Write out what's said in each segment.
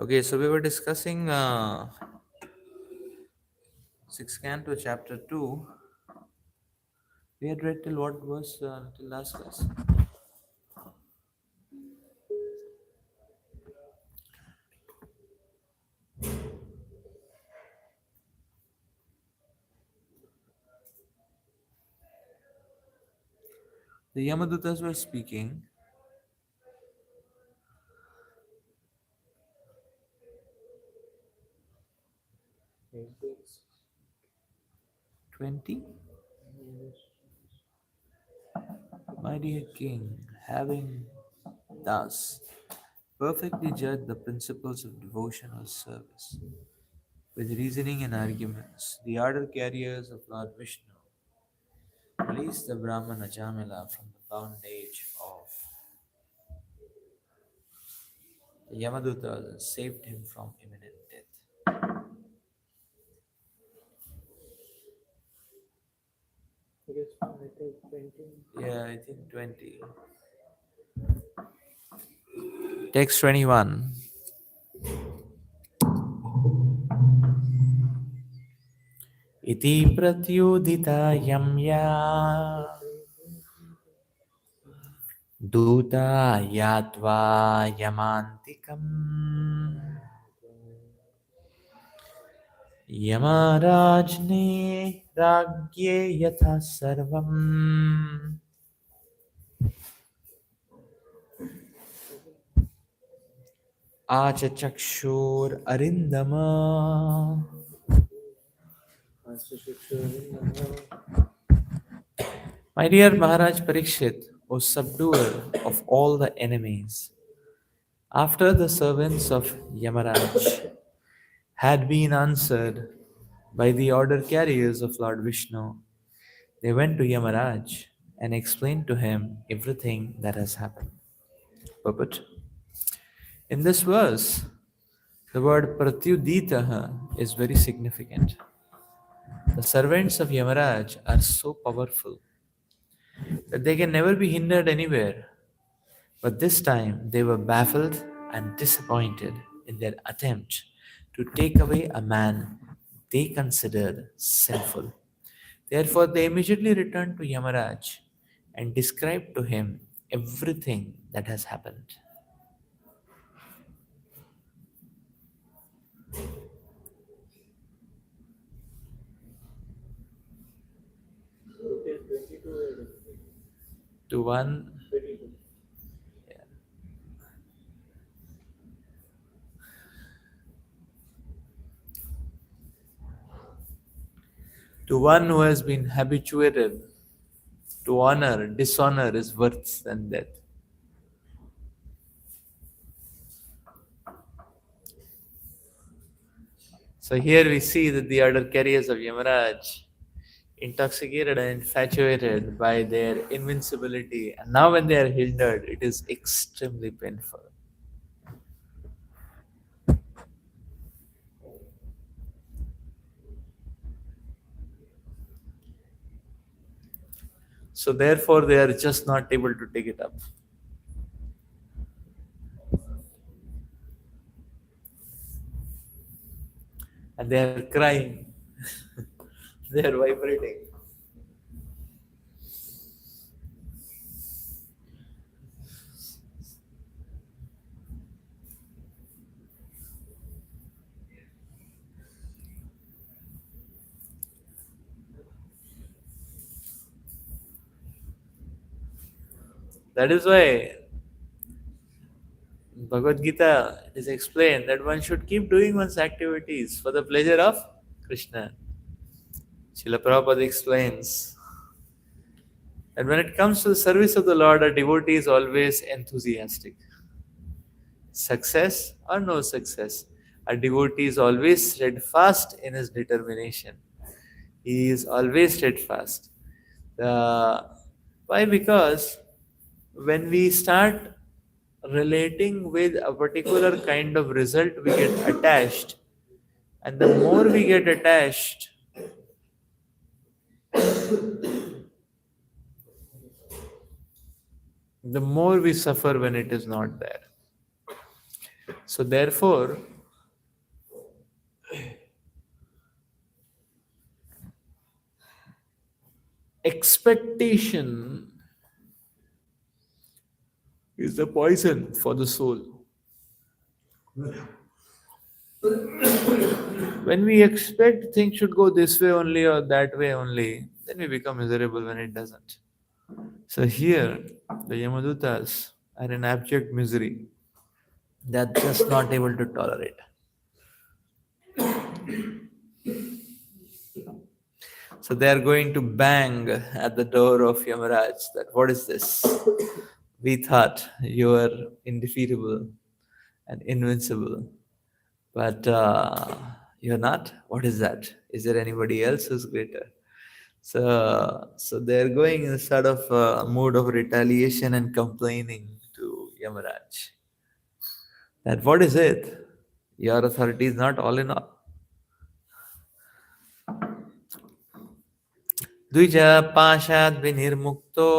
Okay, so we were discussing 6th Canto, Chapter 2. We had read till what verse till last class? The Yamadutas were speaking. 20? My dear king, having thus perfectly judged the principles of devotion or service, with reasoning and arguments, the order carriers of Lord Vishnu released the Brahman Ajamila from the bondage of the Yamadutas and saved him from imminent death. Yeah, I think 20. Text 21. इति प्रत्युदिता यं या दूता यात्वा यमान्तिकम् यमराज्ञे राज्ञे यथा सर्वम् आचचक्षुररिन्दम. My dear Maharaj Parikshit, O subduer of all the enemies, after the servants of Yamaraj had been answered by the order carriers of Lord Vishnu, they went to Yamaraj and explained to him everything that has happened. But in this verse, the word pratyuditaha is very significant. The servants of Yamaraj are so powerful that they can never be hindered anywhere. But this time they were baffled and disappointed in their attempt to take away a man they considered sinful. Therefore, they immediately returned to Yamaraj and described to him everything that has happened. To one, yeah. To one who has been habituated to honor, dishonor is worse than death. So here we see that the order carriers of Yamaraj, intoxicated and infatuated by their invincibility, and now when they are hindered, it is extremely painful. So therefore, they are just not able to take it up. And they are crying. They are vibrating. That is why in Bhagavad Gita it is explained that one should keep doing one's activities for the pleasure of Krishna. Srila Prabhupada explains that when it comes to the service of the Lord, a devotee is always enthusiastic. Success or no success, a devotee is always steadfast in his determination. He is always steadfast. Why? Because when we start relating with a particular kind of result, we get attached. And the more we get attached, the more we suffer when it is not there. So therefore, expectation is the poison for the soul. When we expect things should go this way only or that way only, then we become miserable when it doesn't. So here, the Yamadutas are in abject misery. They're just not able to tolerate. So they are going to bang at the door of Yamaraj that what is this? We thought you were indefeatable and invincible, but you're not. What is that? Is there anybody else who's greater? So they're going in a sort of mood of retaliation and complaining to Yamaraj. That what is it? Your authority is not all in all. द्विज पाशाद् विनिर्मुक्तो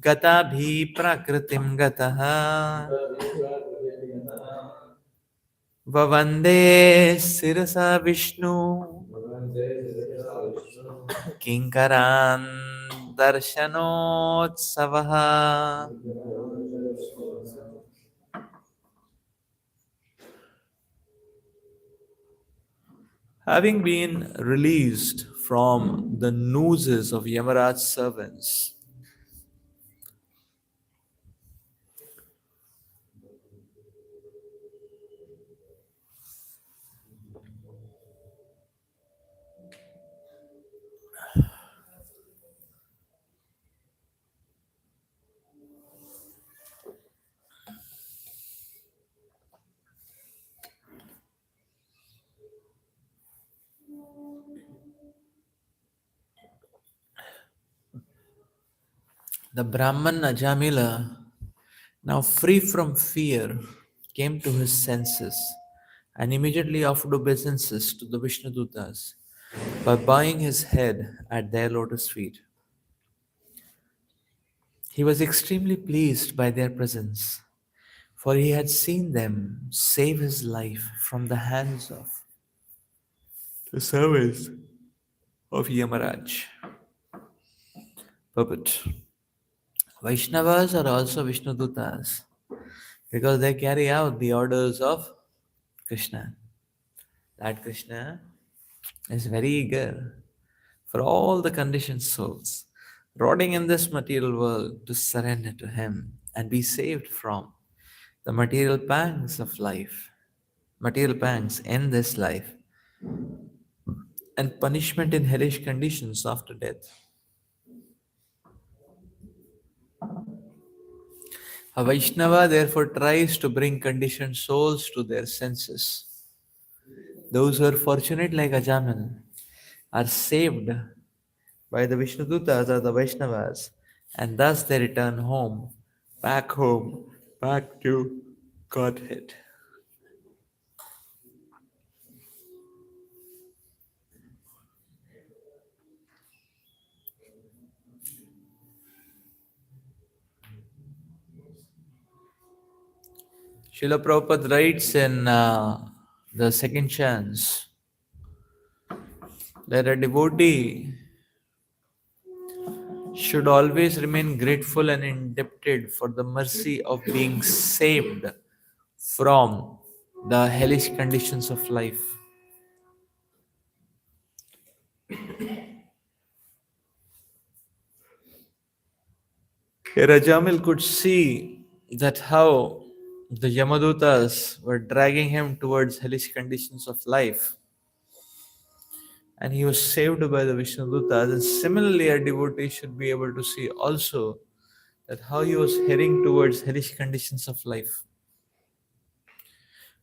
गताभि प्रकृतिं गतः ववन्दे शिरसा Vishnu किङ्करान् दर्शनोत्सवः. Having been released from the nooses of Yamaraj's servants, the Brahman Ajamila, now free from fear, came to his senses and immediately offered obeisances to the Vishnudutas by bowing his head at their lotus feet. He was extremely pleased by their presence, for he had seen them save his life from the hands of the servants of Yamaraj. Puppet. Vaishnavas are also Vishnudutas because they carry out the orders of Krishna. That Krishna is very eager for all the conditioned souls rotting in this material world to surrender to Him and be saved from the material pangs of life, material pangs in this life, and punishment in hellish conditions after death. A Vaishnava therefore tries to bring conditioned souls to their senses. Those who are fortunate like Ajaman are saved by the Vishnudutas or the Vaishnavas, and thus they return home, back to Godhead. Srila Prabhupada writes in the second chance that a devotee should always remain grateful and indebted for the mercy of being saved from the hellish conditions of life. Here Rajamil could see that how the Yamadutas were dragging him towards hellish conditions of life, and he was saved by the Vishnudutas. And similarly, a devotee should be able to see also that how he was heading towards hellish conditions of life.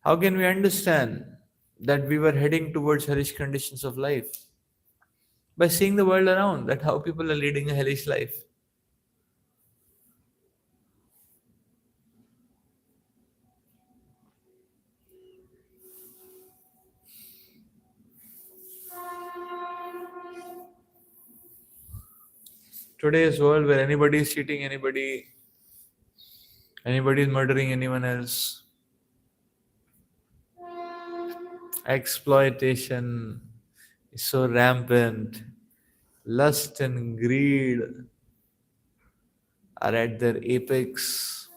How can we understand that we were heading towards hellish conditions of life? By seeing the world around, that how people are leading a hellish life. Today's world where anybody is cheating anybody, Anybody is murdering anyone else. Exploitation is so rampant. Lust and greed are at their apex.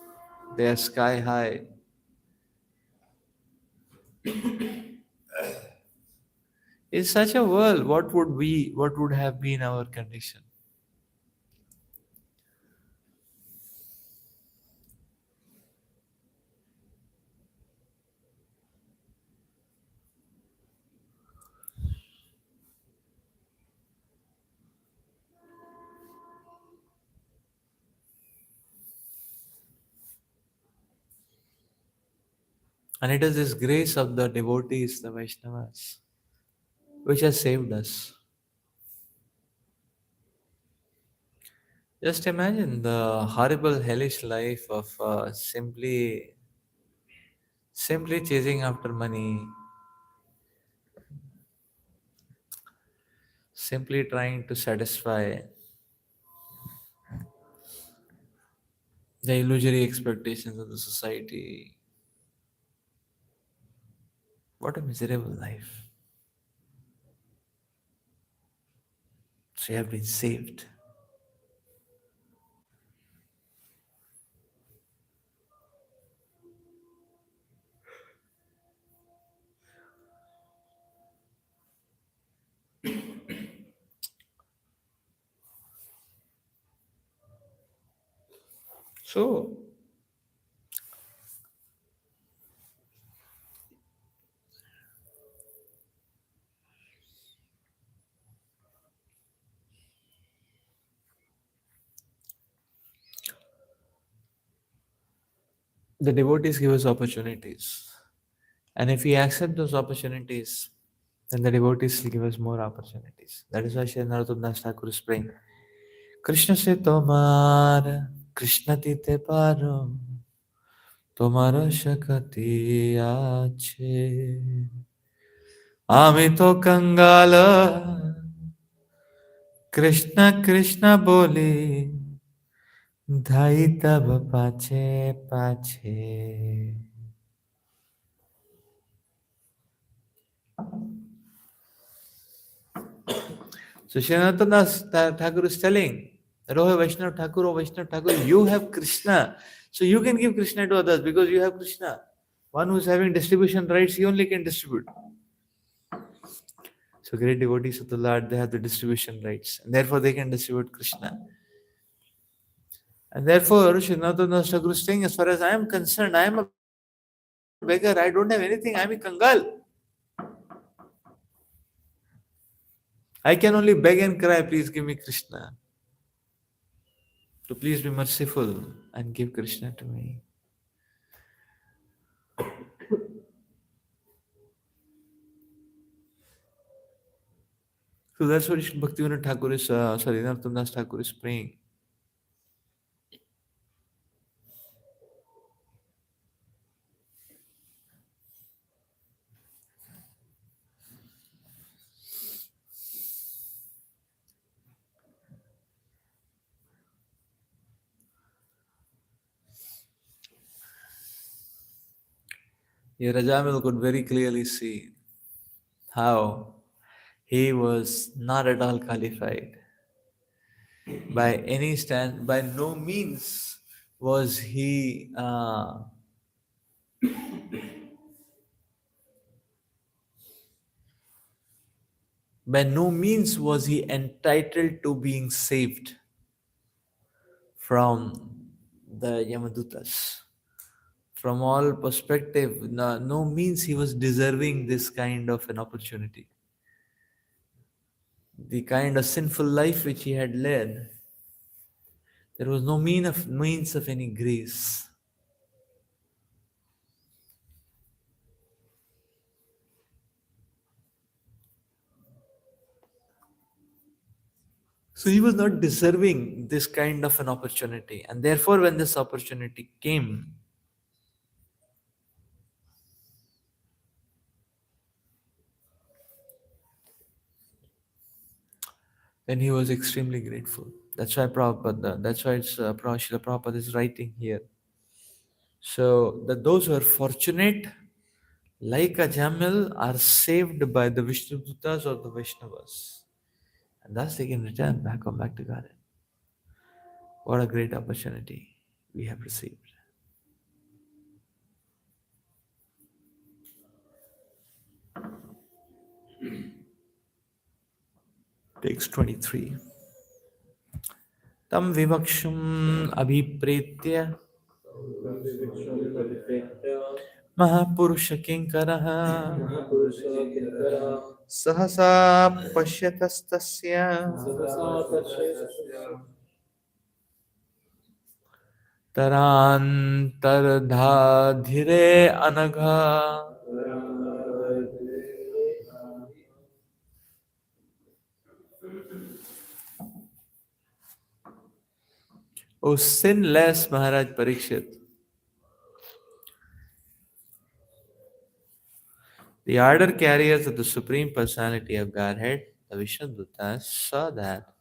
They are sky high. In such a world, what would have been our condition? And it is this grace of the devotees, the Vaishnavas, which has saved us. Just imagine the horrible, hellish life of simply chasing after money, simply trying to satisfy the illusory expectations of the society. What a miserable life. So you have been saved. So the devotees give us opportunities. And if we accept those opportunities, then the devotees will give us more opportunities. That is why Sri Narottam Das Thakur is praying. Krishna se tomar, Krishna tite paro, tomar shakati ache. আমি তো कंगाल कृष्ण कृष्ण बोले धाई तब पाछे पाछे. So Srinath Thakur is telling that, oh Vaishnav Thakur, you have Krishna. So you can give Krishna to others because you have Krishna. One who is having distribution rights, he only can distribute. So great devotees of the Lord, they have the distribution rights. And therefore they can distribute Krishna. And therefore, Srinath Das Thakur is saying, as far as I am concerned, I am a beggar. I don't have anything. I am a Kangal. I can only beg and cry, please give me Krishna. To please be merciful and give Krishna to me. So that's what Bhaktivinoda Thakur is, Narottam Das Thakur is praying. Here Rajamil could very clearly see how he was not at all qualified. By any stand, by no means was he by no means was he entitled to being saved from the Yamadutas. From all perspective, no means he was deserving this kind of an opportunity. The kind of sinful life which he had led, there was no means of any grace. So he was not deserving this kind of an opportunity. And therefore, when this opportunity came, then he was extremely grateful. That's why Prabhupada, that's why it's Srila Prabhupada is writing here. So that those who are fortunate, like a Jamil, are saved by the Vishnudutas or the Vaishnavas. And thus they can return back to Garden. What a great opportunity we have received. Text 23. Tam vivakshum abhipretya महापुरुष किंकरः सहसा पश्यतस्तस्य तरान्तर्धाधिरे Anagha. O sinless Maharaj Parikshit, the ardor carriers of the Supreme Personality of Godhead, the Vishnudutas, saw that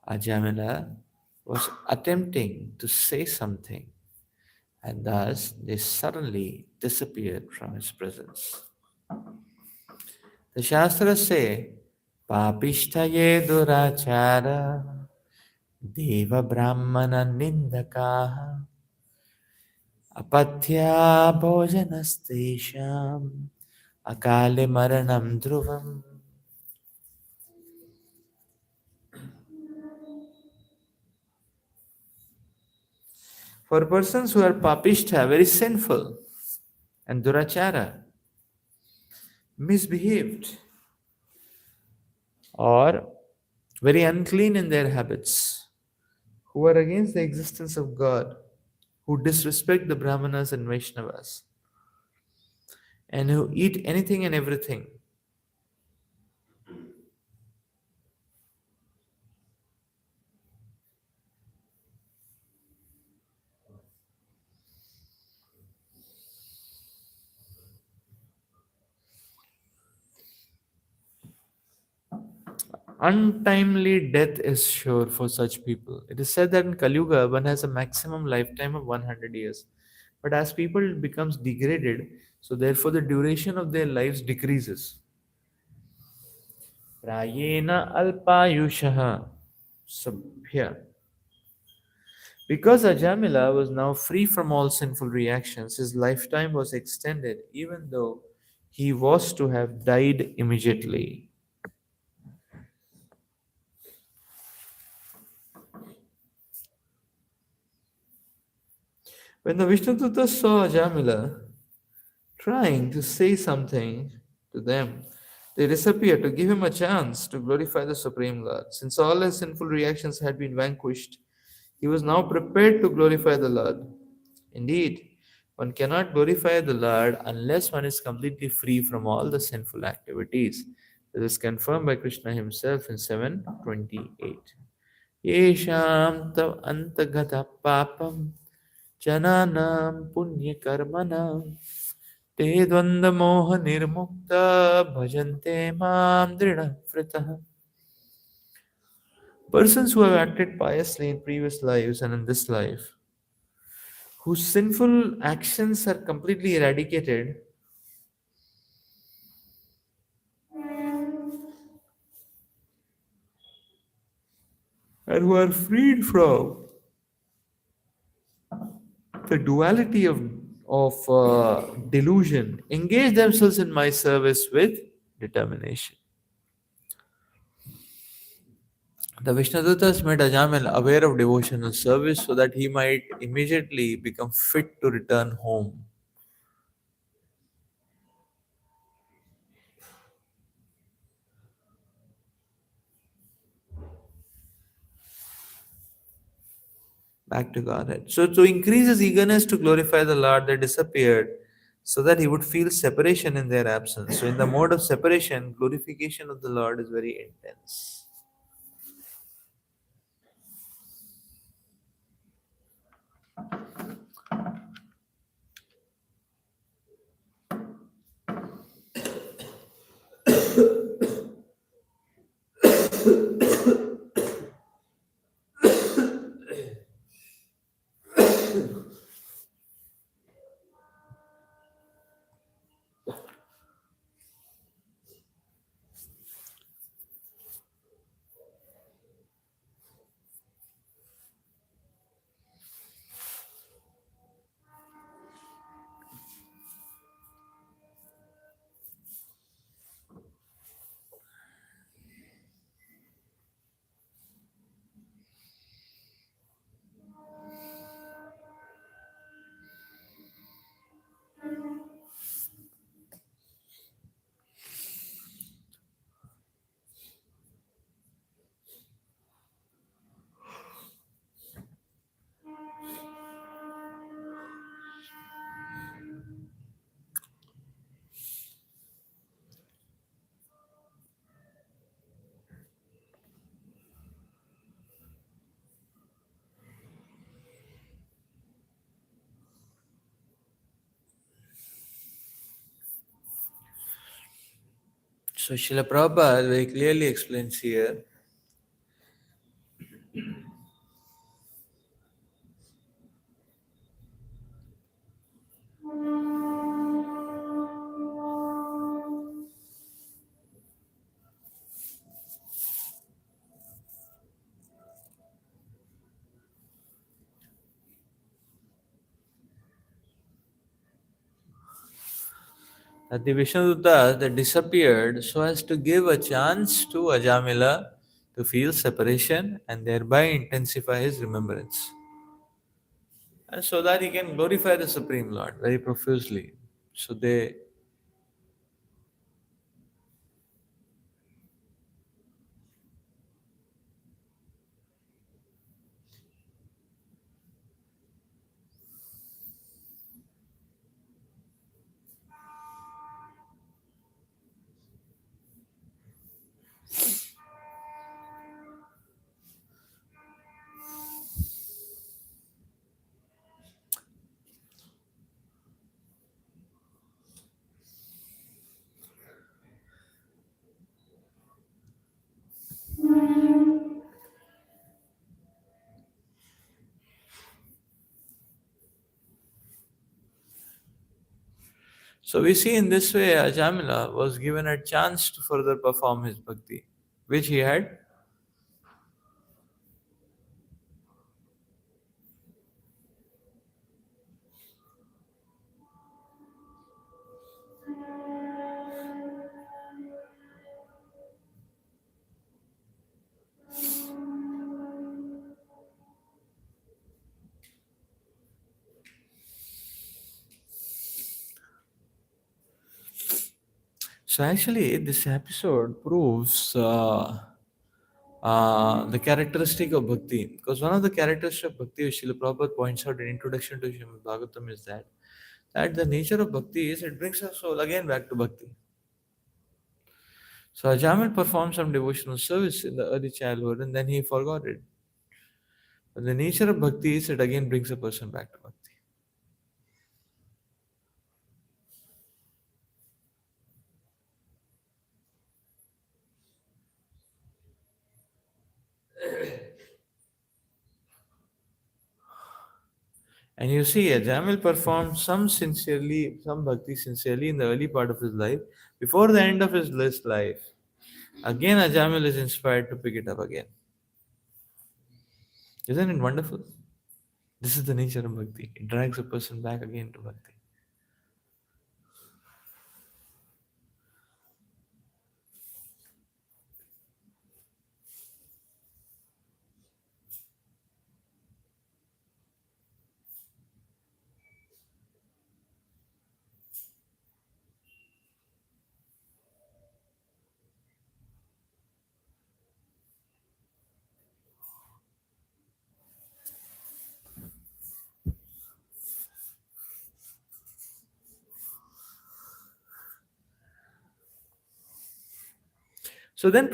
Ajamila was attempting to say something, and thus they suddenly disappeared from his presence. The Shastras say, Papishtaye durachara deva brahmana nindakaha apatya bhojanastesham akale maranam dhruvam. For persons who are papishta, very sinful, and durachara, misbehaved, or very unclean in their habits, who are against the existence of God, who disrespect the Brahmanas and Vaishnavas, and who eat anything and everything. Untimely death is sure for such people. It is said that in Kali Yuga, one has a maximum lifetime of 100 years. But as people becomes degraded, so therefore the duration of their lives decreases. Prayena alpayushaha sabhya. Because Ajamila was now free from all sinful reactions, his lifetime was extended even though he was to have died immediately. When the Vishnudutas saw Ajamila trying to say something to them, they disappeared to give him a chance to glorify the Supreme Lord. Since all his sinful reactions had been vanquished, he was now prepared to glorify the Lord. Indeed, one cannot glorify the Lord unless one is completely free from all the sinful activities. This is confirmed by Krishna himself in 7:28. Yesham tav antagata papam jananam punya karmanam te dvanda moha nirmukta bhajante mam drinafritah. Persons who have acted piously in previous lives and in this life, whose sinful actions are completely eradicated, and who are freed from the duality of delusion, engage themselves in my service with determination. The Vishnadutas made Ajamil aware of devotional service so that he might immediately become fit to return home. Back to Godhead. So, to increase his eagerness to glorify the Lord, they disappeared so that he would feel separation in their absence. So, in the mode of separation, glorification of the Lord is very intense. So Srila Prabhupada very clearly explains here that the Vishnudutas that disappeared so as to give a chance to Ajamila to feel separation and thereby intensify his remembrance. And so that he can glorify the Supreme Lord very profusely. So they so we see in this way Ajamila was given a chance to further perform his bhakti, which he had. So actually, this episode proves the characteristic of bhakti. Because one of the characteristics of bhakti, which Srila Prabhupada points out in Introduction to Srimad Bhagavatam, is that the nature of bhakti is it brings our soul again back to bhakti. So Ajamil performed some devotional service in the early childhood and then he forgot it. But the nature of bhakti is it again brings a person back to bhakti. And you see, Ajamil performed some bhakti sincerely in the early part of his life. Before the end of his list life, again Ajamil is inspired to pick it up again. Isn't it wonderful? This is the nature of bhakti. It drags a person back again to bhakti. So then,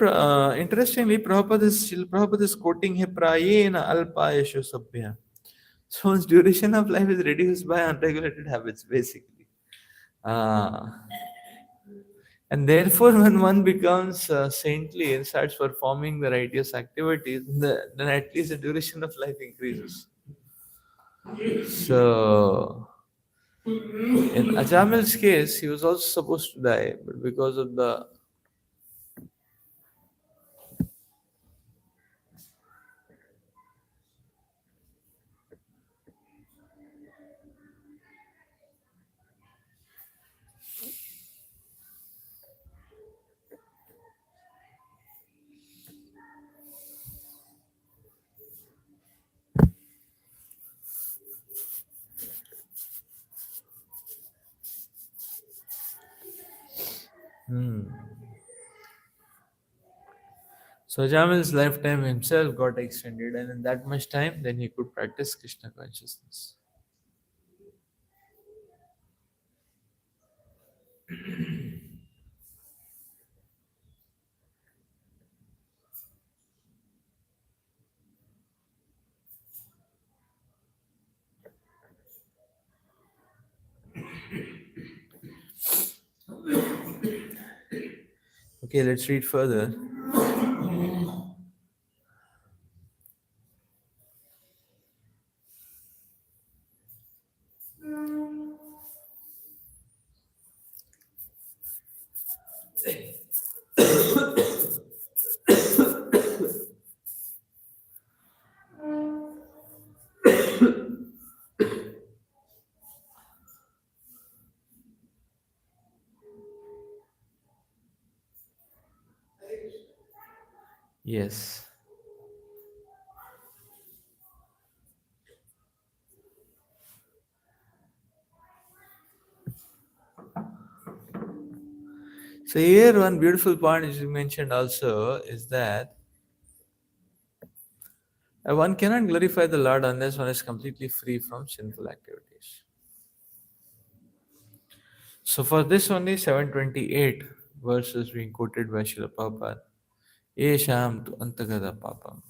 interestingly, Prabhupada is quoting here, Prayena alpayasho sabhya. So one's duration of life is reduced by unregulated habits, basically. Uh, and therefore, when one becomes saintly and starts performing the righteous activities, then at least the duration of life increases. So, in Ajamil's case, he was also supposed to die, but because of the so Jamil's lifetime himself got extended, and in that much time, then he could practice Krishna consciousness. Okay, let's read further. Yes. So here one beautiful point which you mentioned also is that one cannot glorify the Lord unless one is completely free from sinful activities. So for this only 728 verses being quoted by Srila Prabhupada. Yesham tu antagada papam.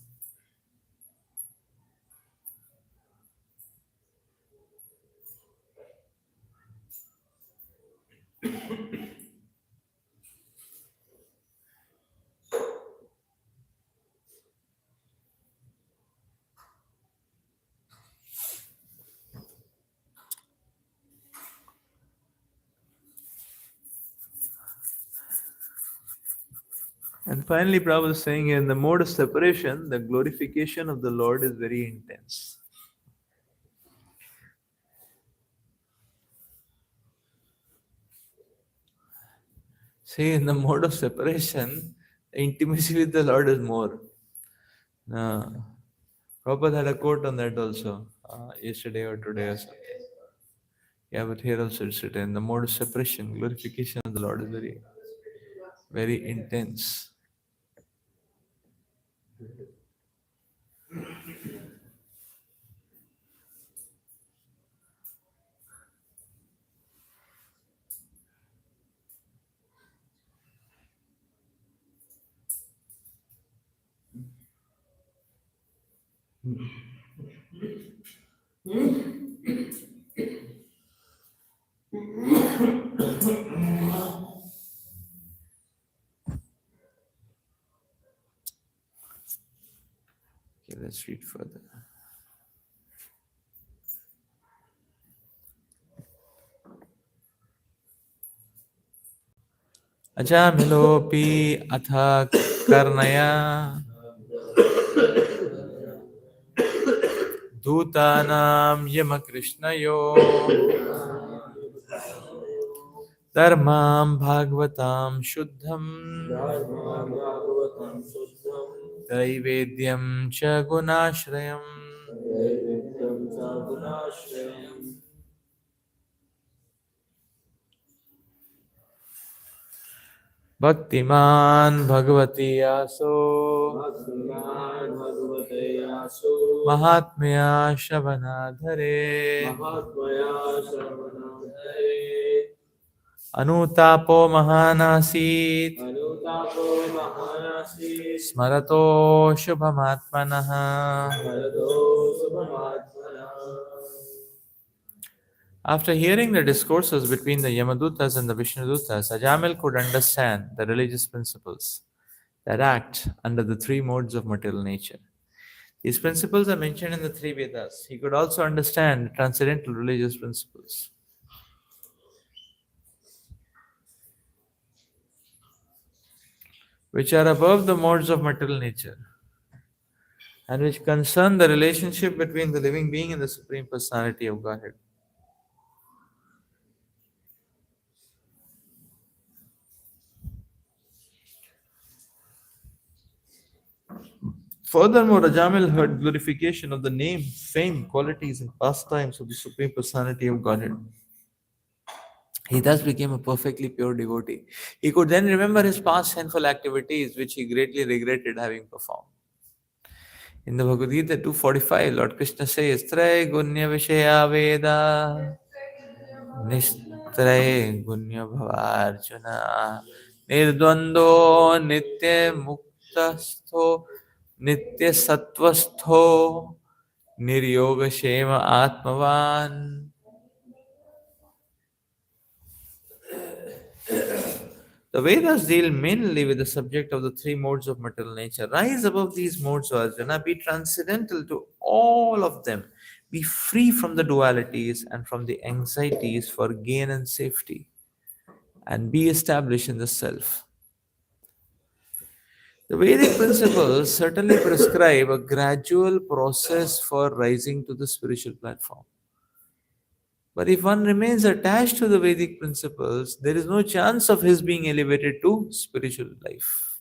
And finally, Prabhupada is saying in the mode of separation, the glorification of the Lord is very intense. See, in the mode of separation, the intimacy with the Lord is more. Uh, Prabhupada had a quote on that also, yesterday or today or something. Yeah, but here also it's written, in the mode of separation, glorification of the Lord is very, very intense. Okay, let's read further. अजामिलोऽपि अथ कर्णया दूतानां यमकृष्णयो धर्मां भागवतां शुद्धं त्रैवेद्यं च गुणाश्रयम् भक्तिमान् भगवती आसो महात्मया श्रवणाधरे अनुतापो महानासीत् स्मरतो शुभमात्मनः After hearing the discourses between the Yamadutas and the Vishnudutas, Ajamil could understand the religious principles that act under the three modes of material nature. These principles are mentioned in the three Vedas. He could also understand transcendental religious principles, which are above the modes of material nature and which concern the relationship between the living being and the Supreme Personality of Godhead. Furthermore, Ajamil heard glorification of the name, fame, qualities, and pastimes of the Supreme Personality of Godhead. He thus became a perfectly pure devotee. He could then remember his past sinful activities, which he greatly regretted having performed. In the Bhagavad Gita 245, Lord Krishna says, Traya gunya vishaya veda nishtraya gunya bhavarjuna nirdvando nitya muktastho nitya sattvastho niryoga shema atmavan. The Vedas deal mainly with the subject of the three modes of material nature. Rise above these modes, O Arjuna, be transcendental to all of them. Be free from the dualities and from the anxieties for gain and safety, and be established in the self. The Vedic principles certainly prescribe a gradual process for rising to the spiritual platform. But if one remains attached to the Vedic principles, there is no chance of his being elevated to spiritual life.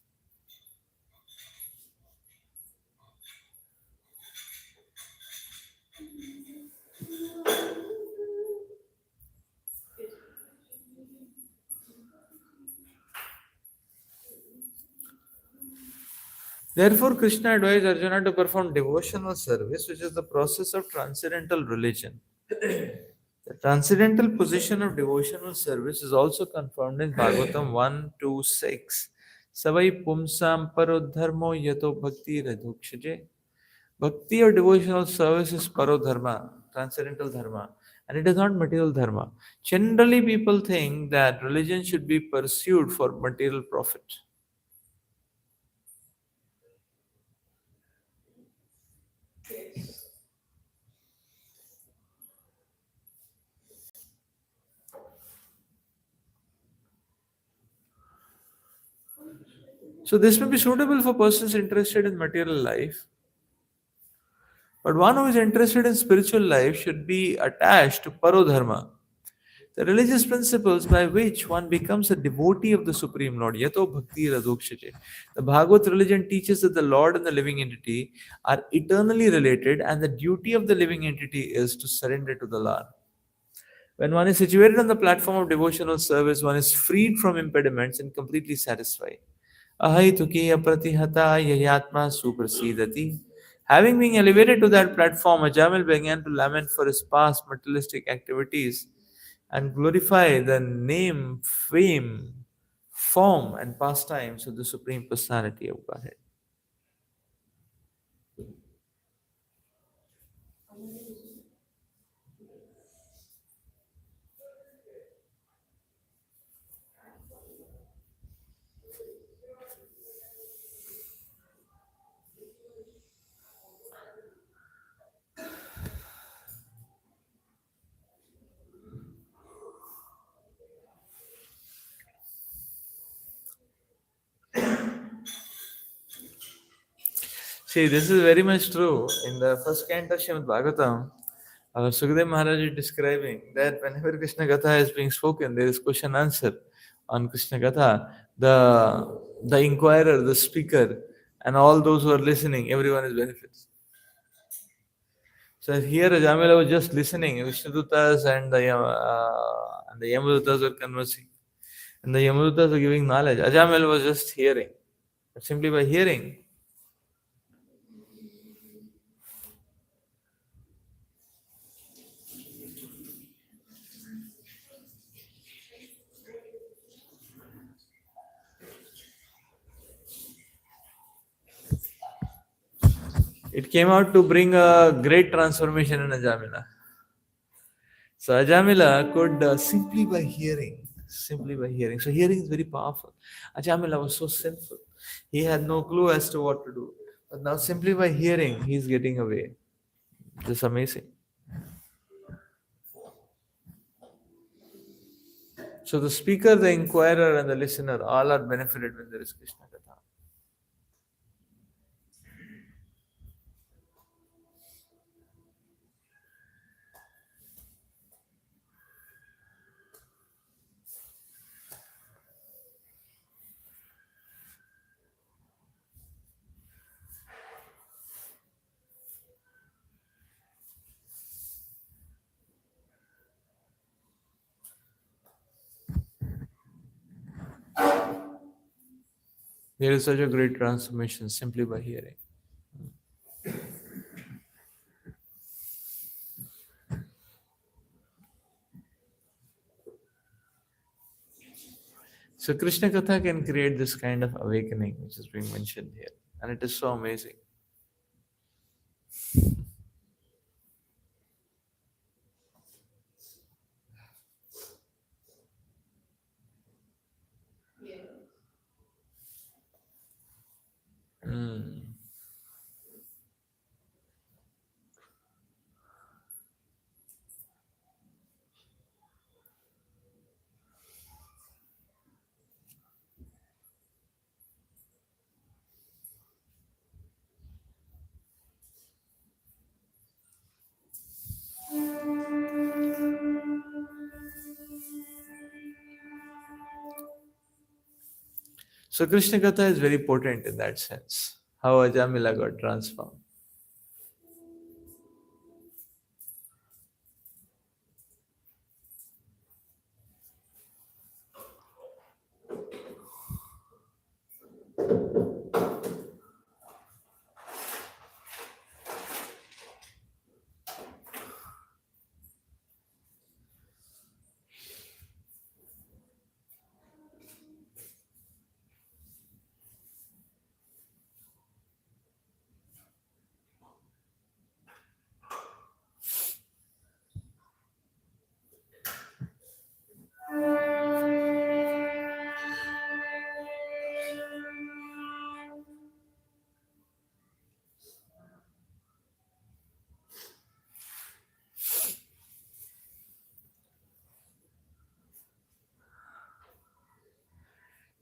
Therefore, Krishna advised Arjuna to perform devotional service, which is the process of transcendental religion. The transcendental position of devotional service is also confirmed in Bhagavatam 1:2-6. Savai pumsam parodharmo yato bhakti radhukshaje. Bhakti or devotional service is parodharma, transcendental dharma, and it is not material dharma. Generally, people think that religion should be pursued for material profit. So, this may be suitable for persons interested in material life, but one who is interested in spiritual life should be attached to parodharma, the religious principles by which one becomes a devotee of the Supreme Lord. Yato bhakti radhokshaje. The Bhagavad religion teaches that the Lord and the living entity are eternally related, and the duty of the living entity is to surrender to the Lord. When one is situated on the platform of devotional service, one is freed from impediments and completely satisfied. Ahaituki apratihata yayatma suprasidati. Having been elevated to that platform, Ajamil began to lament for his past materialistic activities and glorify the name, fame, form, and pastimes of the Supreme Personality of Godhead. See, this is very much true. In the first canto of Srimad Bhagavatam, Sukadev Maharaj is describing that whenever Krishna Gatha is being spoken, there is question answer on Krishna Gatha. The inquirer, the speaker, and all those who are listening, everyone is benefits. So here Jamila was just listening. Vishnudutas and the Yamadutas were conversing. And the Yamadutas were giving knowledge. Ajamil was just hearing. But simply by hearing, it came out to bring a great transformation in Ajamila. So Ajamila could simply by hearing. So hearing is very powerful. Ajamila was so sinful. He had no clue as to what to do. But now simply by hearing, he's getting away. Just amazing. So the speaker, the inquirer, and the listener all are benefited when there is Krishna Katha. There is such a great transformation simply by hearing. So Krishna Katha can create this kind of awakening which is being mentioned here. And it is so amazing. So Krishna Katha is very potent in that sense. How Ajamila got transformed.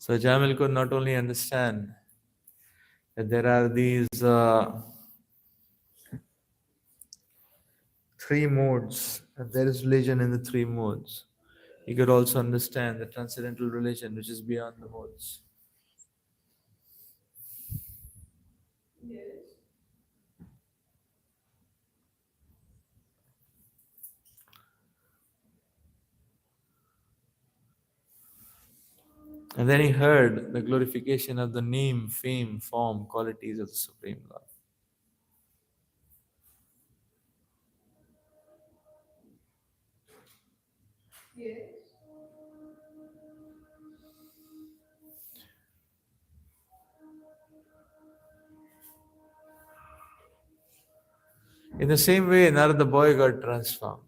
So Jamil could not only understand that there are these three modes, and there is religion in the three modes. He could also understand the transcendental religion which is beyond the modes. And then he heard the glorification of the name, fame, form, qualities of the Supreme Lord. In the same way, Narada the boy got transformed.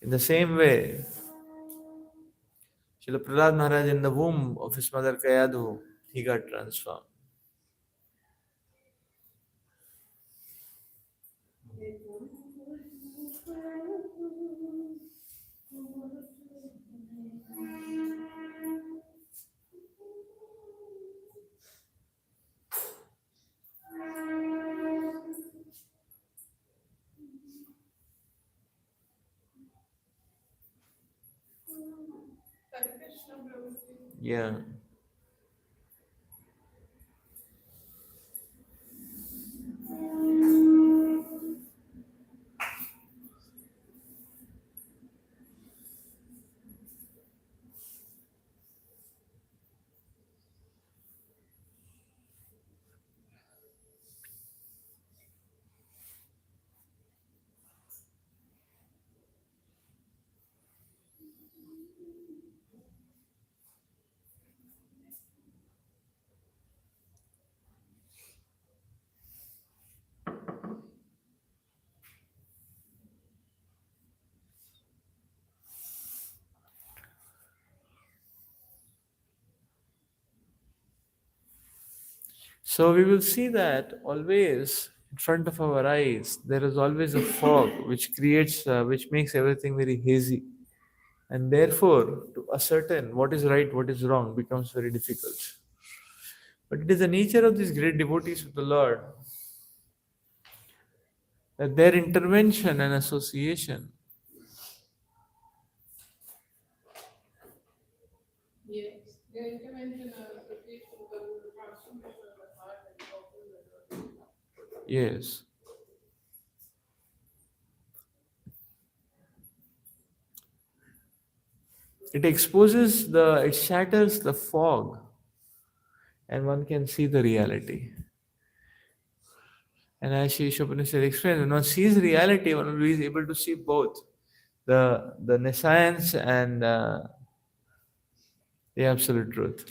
In the same way, Srila Prahlad Maharaj in the womb of his mother Kayadu, he got transformed. Yeah. So we will see that always in front of our eyes there is always a fog which creates, which makes everything very hazy, and therefore to ascertain what is right, what is wrong becomes very difficult. But it is the nature of these great devotees of the Lord that their intervention and association yes, it shatters the fog and one can see the reality. And as Sri Upanishad explains, when one sees reality, one will be able to see both the nescience and the absolute truth.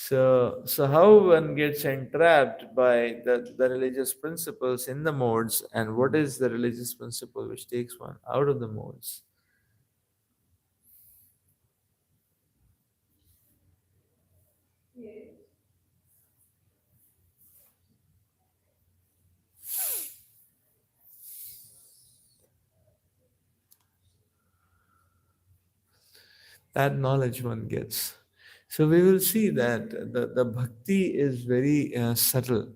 So how one gets entrapped by the religious principles in the modes, and what is the religious principle which takes one out of the modes? that knowledge one gets. So we will see that the bhakti is very subtle,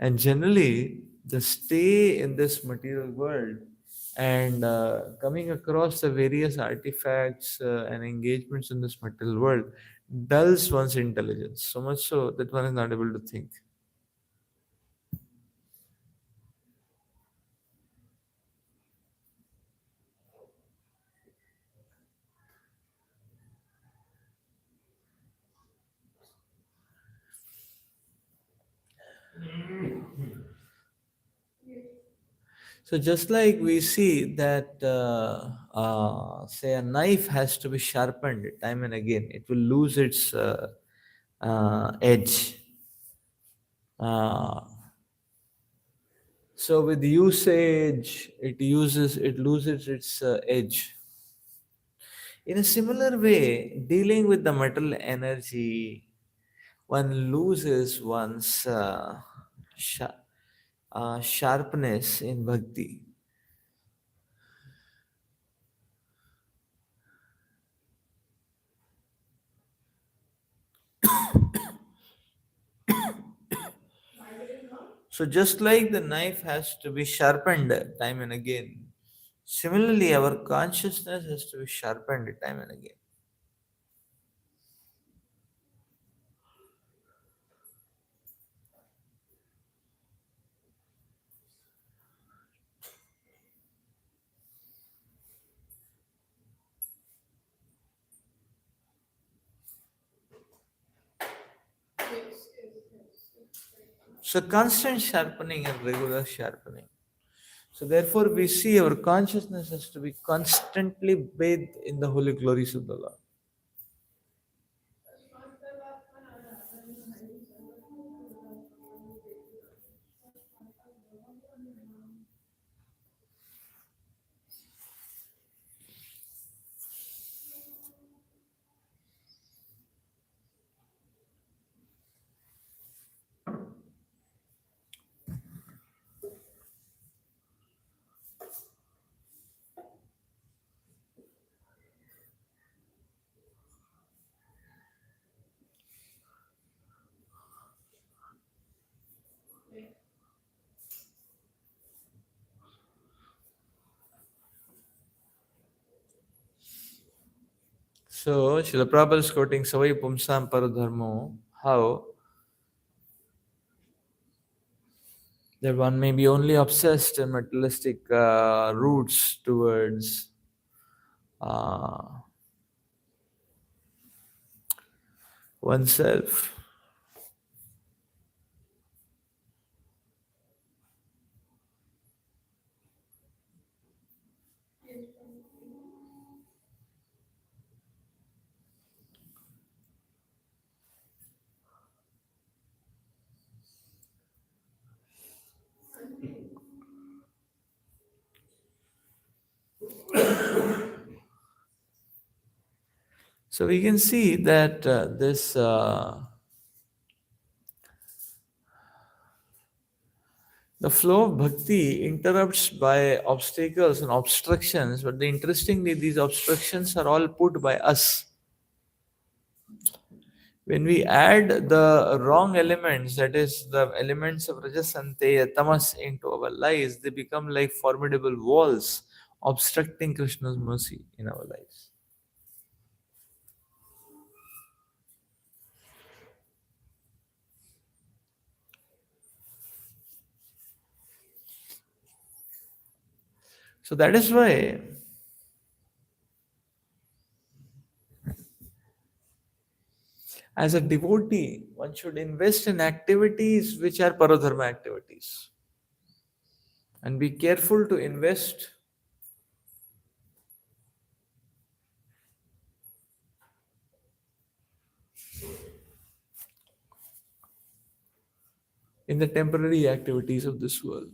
and generally the stay in this material world and coming across the various artifacts and engagements in this material world dulls one's intelligence so much so that one is not able to think. So just like we see that, say, a knife has to be sharpened time and again, it will lose its edge. Uh, so with usage, it loses its edge. In a similar way, dealing with the metal energy, one loses one's sharpness in bhakti. So, just like the knife has to be sharpened time and again, similarly, our consciousness has to be sharpened time and again. So, constant sharpening and regular sharpening. So, therefore, we see our consciousness has to be constantly bathed in the holy glories of the Lord. So, Srila Prabhupada is quoting Savai Pumsam Paradharmo, how that one may be only obsessed in materialistic roots towards uh, oneself. So we can see that this the flow of bhakti interrupts by obstacles and obstructions, but interestingly, these obstructions are all put by us. When we add the wrong elements, that is, the elements of rajas and tamas into our lives, they become like formidable walls obstructing Krishna's mercy in our lives. So that is why, as a devotee, one should invest in activities which are paradharma activities and be careful to invest in the temporary activities of this world.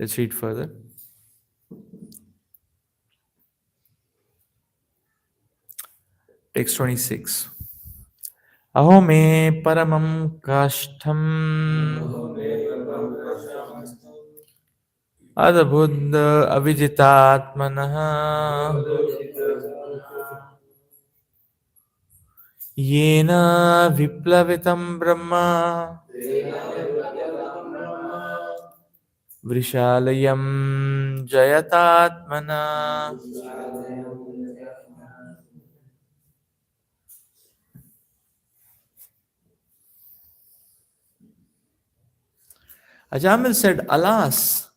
Let's read further. Text 26. अहो मे परमं काष्ठम् अद्भुत अविजितात्मनः येन विप्लवितं ब्रह्म वृषालयं जयतात्मना. Ajamil said, Alas,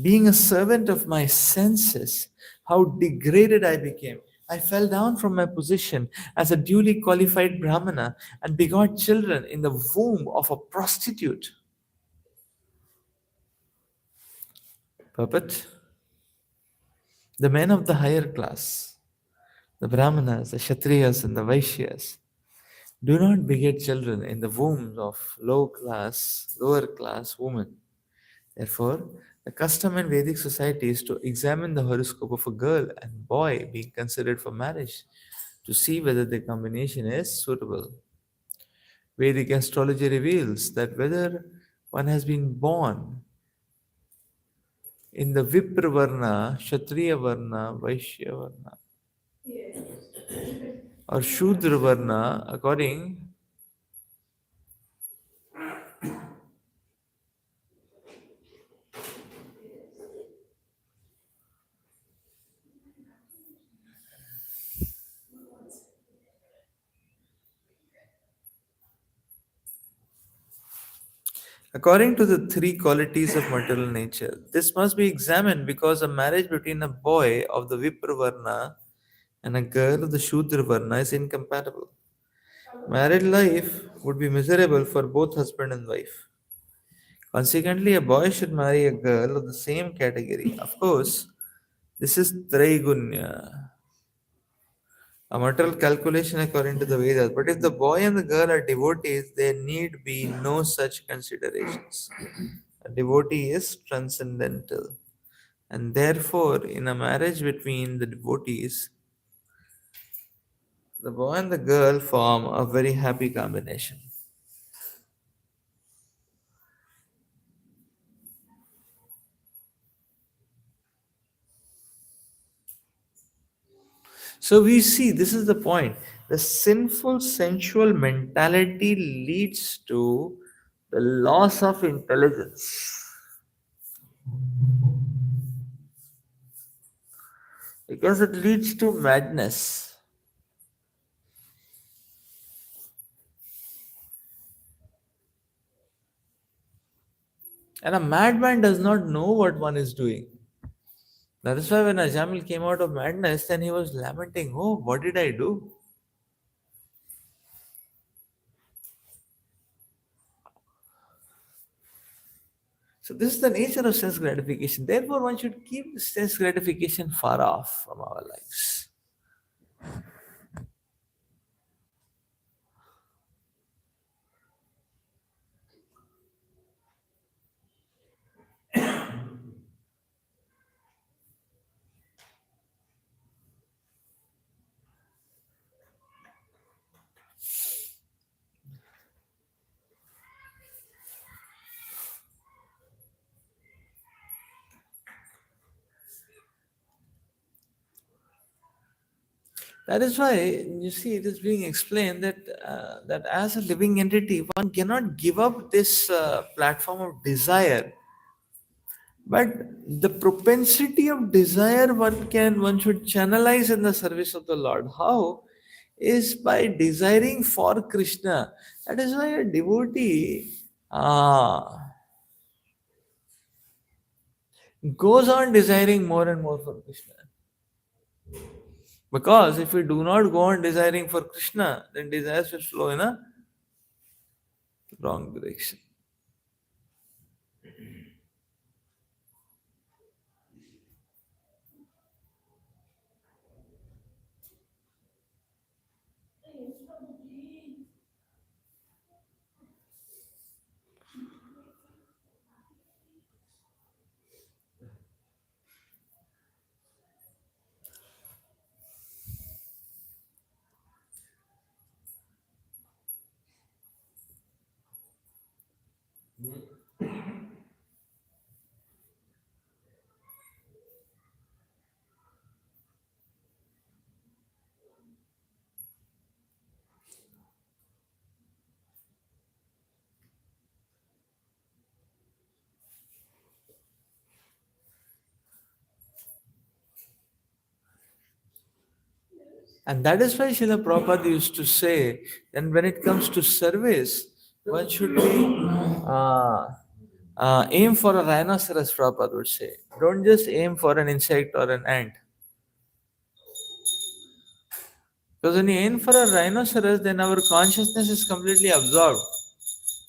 being a servant of my senses, how degraded I became. I fell down from my position as a duly qualified Brahmana and begot children in the womb of a prostitute. Puppet, the men of the higher class, the Brahmanas, the Kshatriyas, and the Vaishyas, do not beget children in the wombs of lower class women. Therefore, the custom in Vedic society is to examine the horoscope of a girl and boy being considered for marriage to see whether the combination is suitable. Vedic astrology reveals that whether one has been born in the Vipra Varna, Kshatriya Varna, Vaishya Varna, or Shudra Varna, according to the three qualities of material nature. This must be examined because a marriage between a boy of the Vipra Varna and a girl of the Shudra Varna is incompatible. Married life would be miserable for both husband and wife. Consequently, a boy should marry a girl of the same category. Of course, this is Traigunya, a material calculation according to the Vedas. But if the boy and the girl are devotees, there need be no such considerations. A devotee is transcendental, and therefore, in a marriage between the devotees, the boy and the girl form a very happy combination. So we see this is the point. The sinful sensual mentality leads to the loss of intelligence because it leads to madness. And a madman does not know what one is doing. That is why when Ajamil came out of madness, then he was lamenting, Oh, what did I do? So, this is the nature of sense gratification. Therefore, one should keep the sense gratification far off from our lives. That is why you see it is being explained that as a living entity, one cannot give up this platform of desire. But the propensity of desire one should channelize in the service of the Lord. How? Is by desiring for Krishna. That is why a devotee goes on desiring more and more for Krishna. Because if we do not go on desiring for Krishna, then desires will flow in a wrong direction. And that is why Srila Prabhupada used to say, and when it comes to service, one should be aim for a rhinoceros, Prabhupada would say. Don't just aim for an insect or an ant. Because when you aim for a rhinoceros, then our consciousness is completely absorbed.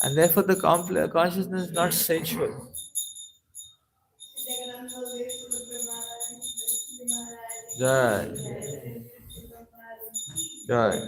And therefore the consciousness is not sensual. Right. Right.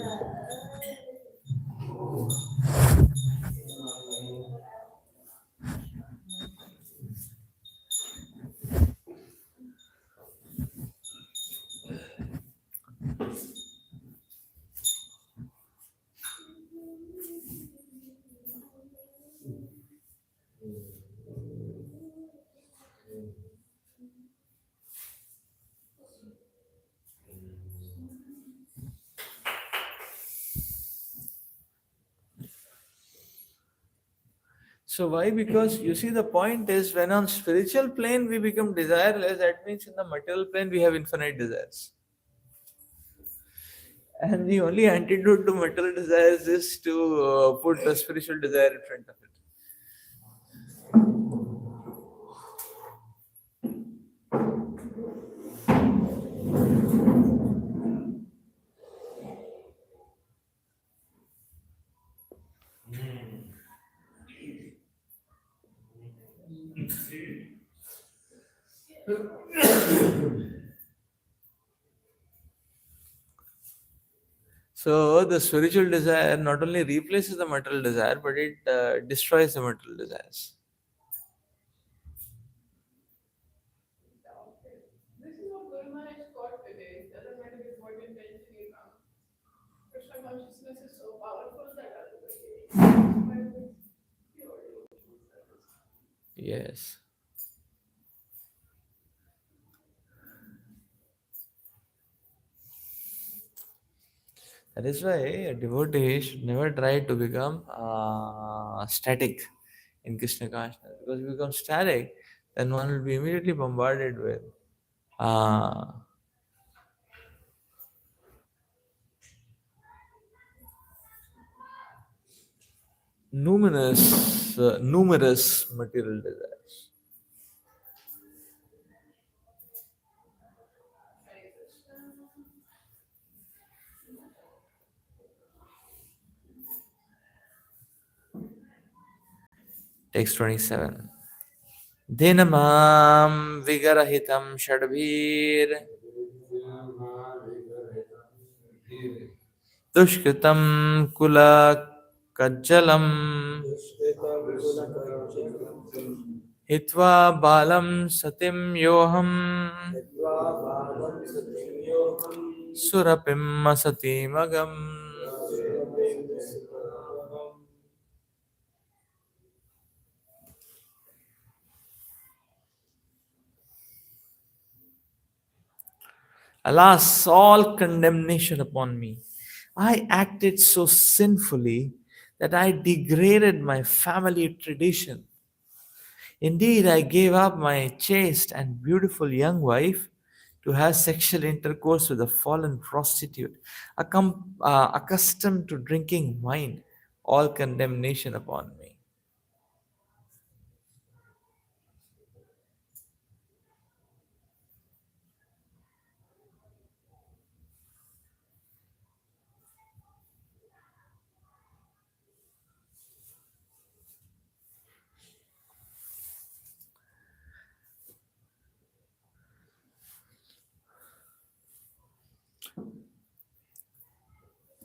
So why? Because you see, the point is, when on spiritual plane we become desireless, that means in the material plane we have infinite desires. And the only antidote to material desires is to put the spiritual desire in front of it. So the spiritual desire not only replaces the material desire, but it destroys the material desires. Yes. That is why a devotee should never try to become static in Krishna consciousness. Because if you become static, then one will be immediately bombarded with uh, numerous material desires. Text 27. Dinamam vigarahitam shadbhir dushkritam kula kajjalam hitva balam satim yoham surapim satimagam. Alas, all condemnation upon me. I acted so sinfully that I degraded my family tradition. Indeed, I gave up my chaste and beautiful young wife to have sexual intercourse with a fallen prostitute, accustomed to drinking wine. All condemnation upon me.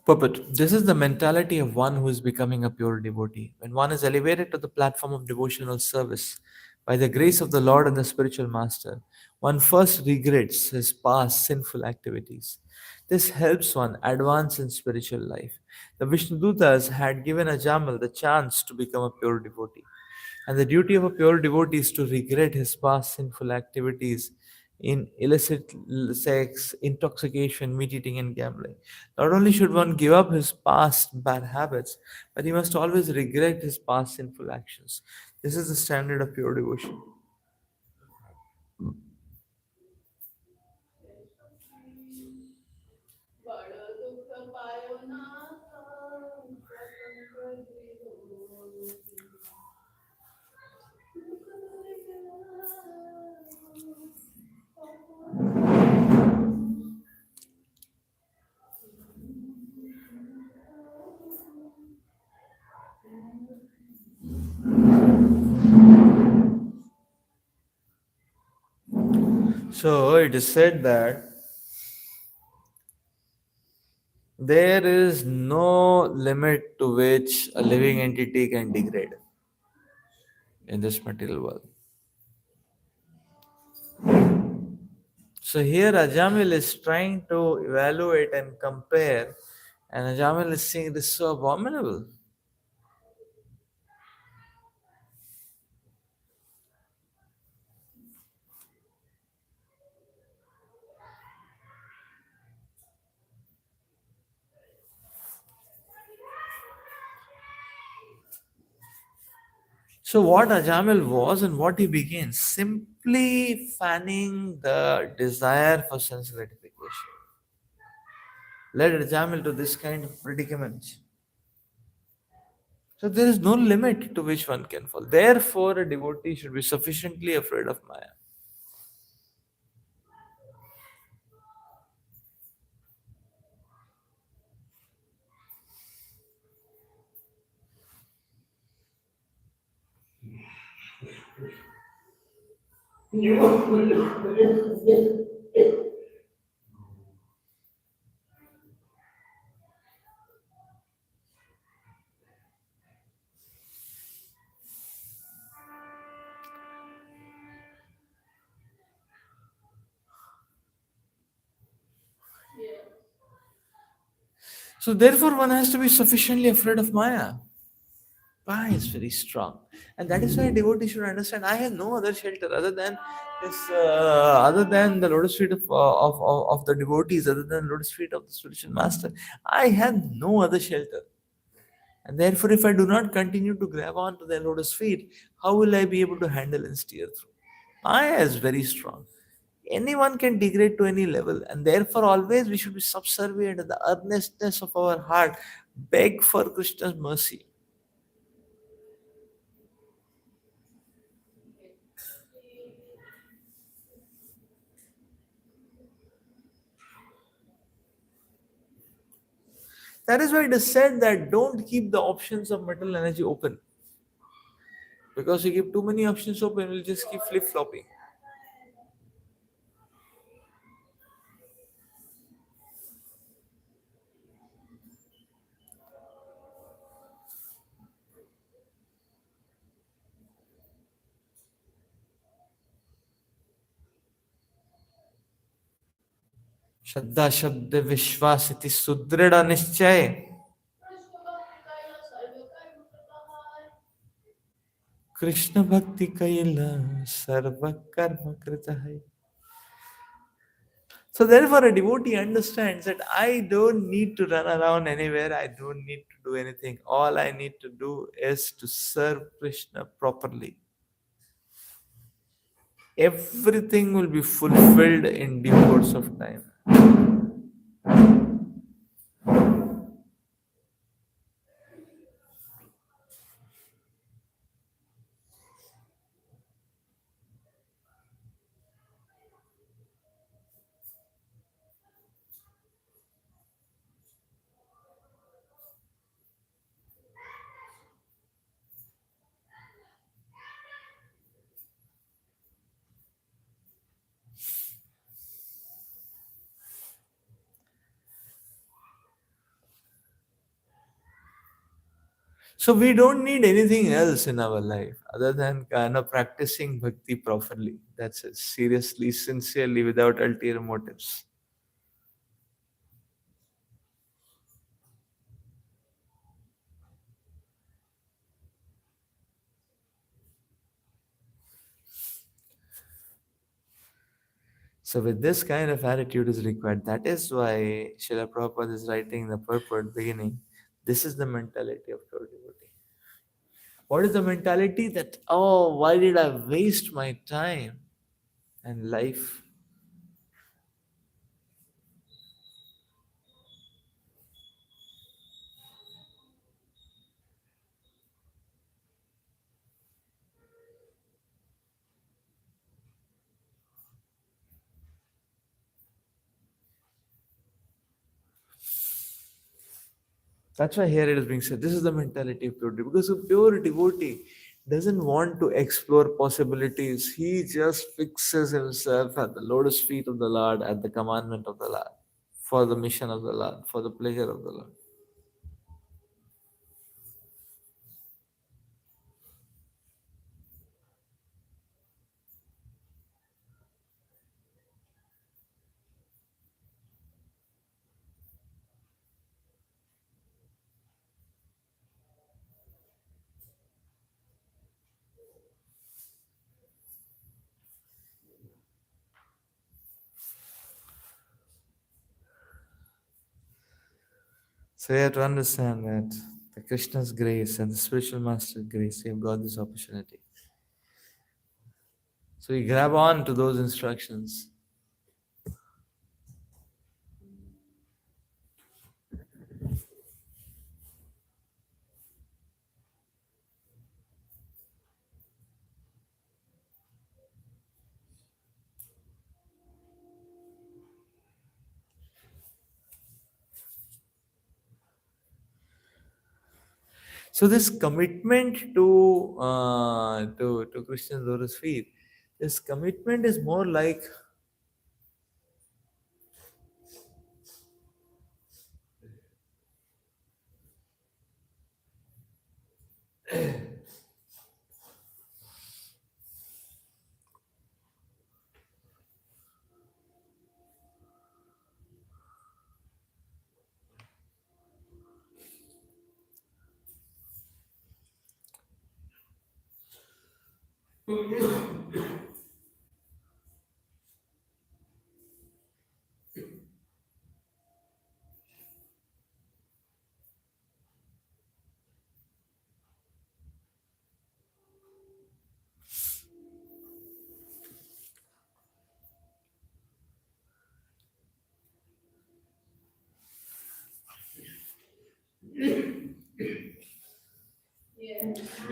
Puppet. This is the mentality of one who is becoming a pure devotee. When one is elevated to the platform of devotional service by the grace of the Lord and the spiritual master, one first regrets his past sinful activities. This helps one advance in spiritual life. The Vishnudutas had given Ajamal the chance to become a pure devotee. And the duty of a pure devotee is to regret his past sinful activities in illicit sex, intoxication, meat eating, and gambling. Not only should one give up his past bad habits, but he must always regret his past sinful actions. This is the standard of pure devotion. So it is said that there is no limit to which a living entity can degrade in this material world. So here Ajamil is trying to evaluate and compare, and Ajamil is saying this is so abominable. So what Ajamil was and what he became, simply fanning the desire for sense gratification, led Ajamil to this kind of predicament. So there is no limit to which one can fall. Therefore, a devotee should be sufficiently afraid of Maya. So therefore, one has to be sufficiently afraid of Maya. Maya is very strong, and that is why a devotee should understand. I have no other shelter other than this, other than the lotus feet of the devotees, other than the lotus feet of the spiritual master. I have no other shelter, and therefore, if I do not continue to grab on to their lotus feet, how will I be able to handle and steer through? Maya is very strong. Anyone can degrade to any level, and therefore, always we should be subservient in the earnestness of our heart, beg for Krishna's mercy. That is why it is said that don't keep the options of metal energy open. Because you keep too many options open, you'll just keep flip flopping. श्रद्धा शब्द विश्वास इति सुदृढ़ निश्चय कृष्ण भक्ति कैला सर्व कर्म कृत है. So therefore, a devotee understands that I don't need to run around anywhere. I don't need to do anything. All I need to do is to serve Krishna properly. Everything will be fulfilled in due course of time. So we don't need anything else in our life other than kind of practicing bhakti properly. That's it. Seriously, sincerely, without ulterior motives. So with this kind of attitude is required. That is why Srila Prabhupada is writing the purport beginning. This is the mentality of pure devotee. What is the mentality that, oh, why did I waste my time and life? That's why here it is being said. This is the mentality of pure devotee. Because a pure devotee doesn't want to explore possibilities. He just fixes himself at the lotus feet of the Lord, at the commandment of the Lord, for the mission of the Lord, for the pleasure of the Lord. So you have to understand that the Krishna's grace and the spiritual master's grace, we have got this opportunity. So we grab on to those instructions. So this commitment to Christian Lotus feet, this commitment is more like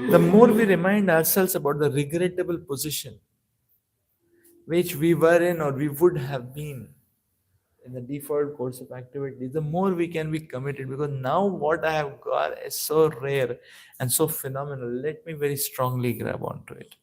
the more we remind ourselves about the regrettable position which we were in or we would have been in the default course of activity, the more we can be committed because now what I have got is so rare and so phenomenal. Let me very strongly grab onto it.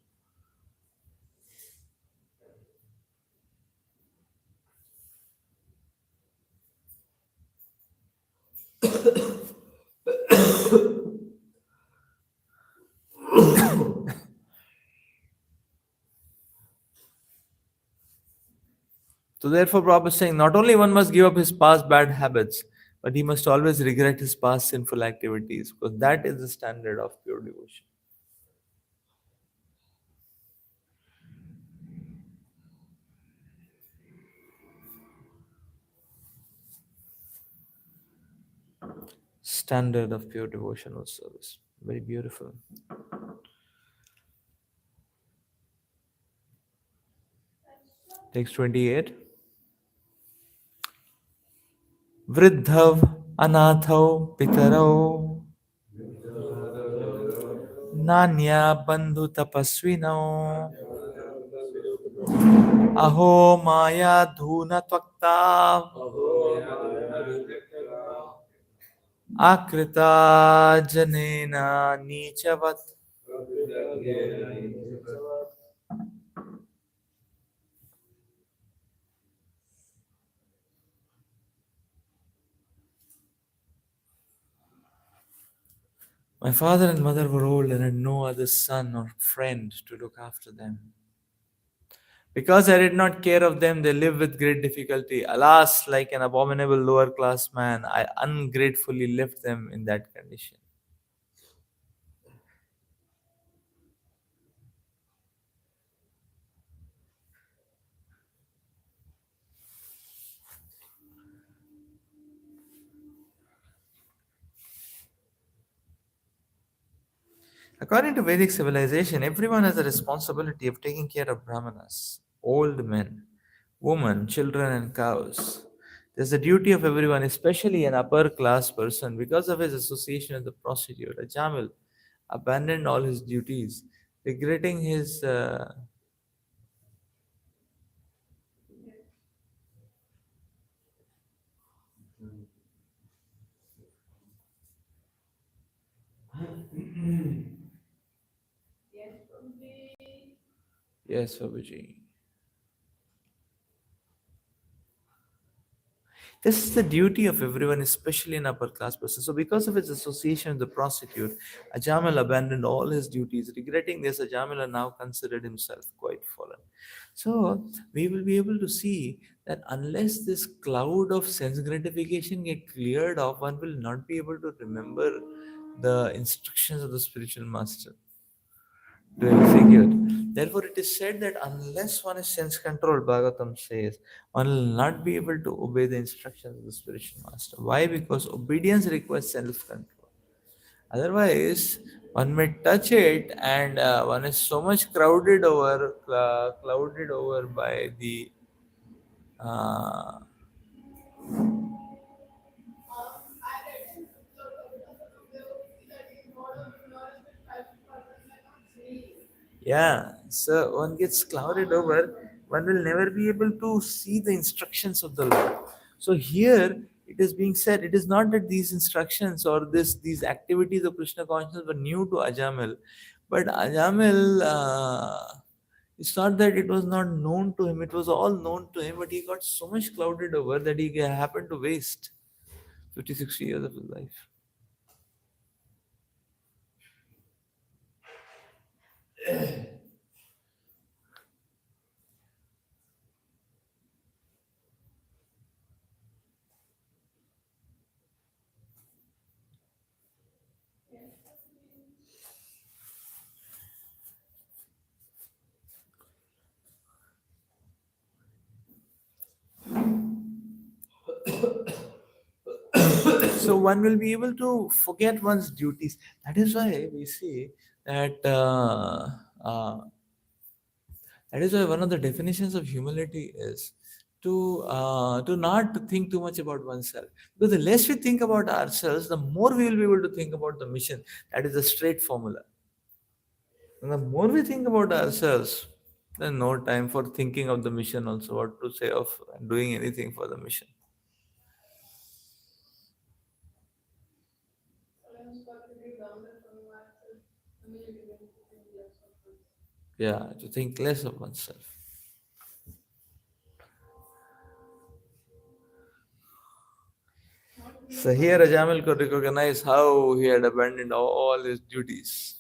So therefore, Prabhupada is saying not only one must give up his past bad habits, but he must always regret his past sinful activities because that is the standard of pure devotion. Standard of pure devotional service. Very beautiful. Text 28. वृद्धव अनाथौ पितरौ नान्या बंधु तपस्विनौ अहो माया धून त्वक्ता आकृता जनेन नीचवत्. My father and mother were old and had no other son or friend to look after them. Because I did not care of them, they lived with great difficulty. Alas, like an abominable lower class man, I ungratefully left them in that condition. According to Vedic civilization, everyone has a responsibility of taking care of brahmanas, old men, women, children, and cows. There's a duty of everyone, especially an upper class person, because of his association with the prostitute. A Jamil abandoned all his duties, regretting his. Yes, Babuji. This is the duty of everyone, especially an upper class person. So, because of his association with the prostitute, Ajamal abandoned all his duties. Regretting this, Ajamal now considered himself quite fallen. So, we will be able to see that unless this cloud of sense gratification get cleared off, one will not be able to remember the instructions of the spiritual master to execute. Therefore, it is said that unless one is sense controlled, Bhagavatam says, one will not be able to obey the instructions of the spiritual master. Why? Because obedience requires self control. Otherwise, one may touch it, and one is so much clouded over by the uh, yeah, so one gets clouded over, one will never be able to see the instructions of the Lord. So here it is being said, it is not that these instructions or these activities of Krishna consciousness were new to Ajamil, but Ajamil, it's not that it was not known to him, it was all known to him, but he got so much clouded over that he happened to waste 50, 60 years of his life. So one will be able to forget one's duties. That is why we see that that is why one of the definitions of humility is to not to think too much about oneself. Because the less we think about ourselves, the more we will be able to think about the mission. That is a straight formula. And the more we think about ourselves, then no time for thinking of the mission also, what to say of doing anything for the mission. Yeah, to think less of oneself. So here Ajamil could recognize how he had abandoned all his duties.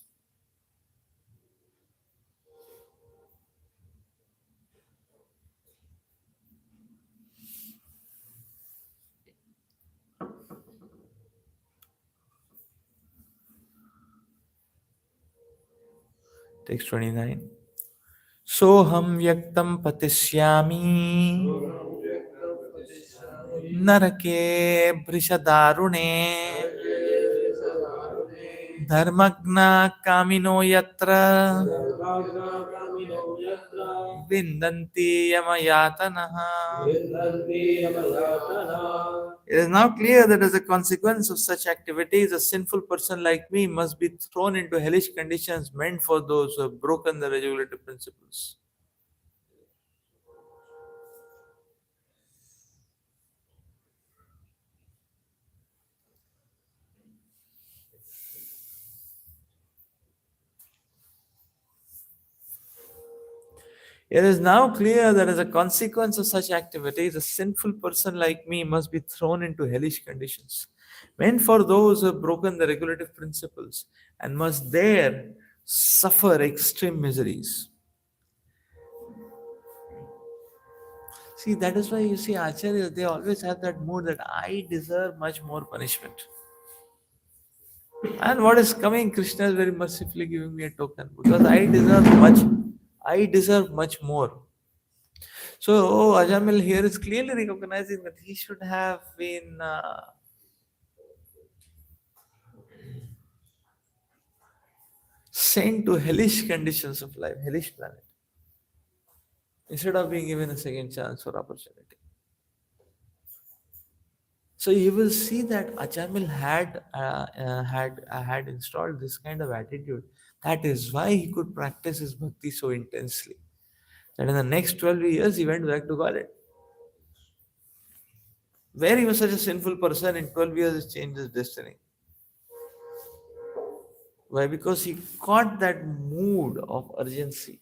Text 29. Soham yaktam patishyami नरके भृशदारुणे धर्मज्ञ कामिनो यत्र विन्दन्ति यमयातनः. It is now clear that as a consequence of such activities, a sinful person like me must be thrown into hellish conditions meant for those who have broken the regulative principles. It is now clear that as a consequence of such activities, a sinful person like me must be thrown into hellish conditions, meant for those who have broken the regulative principles and must there suffer extreme miseries. See, that is why you see Acharyas, they always have that mood that I deserve much more punishment. And what is coming, Krishna is very mercifully giving me a token because I deserve much more. So Ajamil here is clearly recognizing that he should have been sent to hellish conditions of life, hellish planet, instead of being given a second chance or opportunity. So you will see that Ajamil had installed this kind of attitude. That is why he could practice his bhakti so intensely. That in the next 12 years he went back to college. Where he was such a sinful person, in 12 years he changed his destiny. Why? Because he caught that mood of urgency.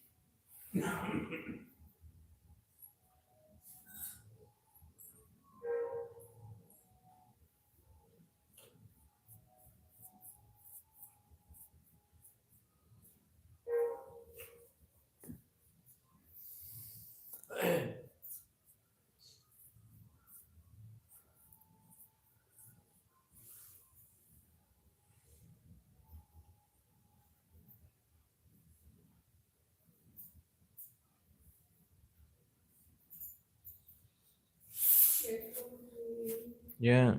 Yeah.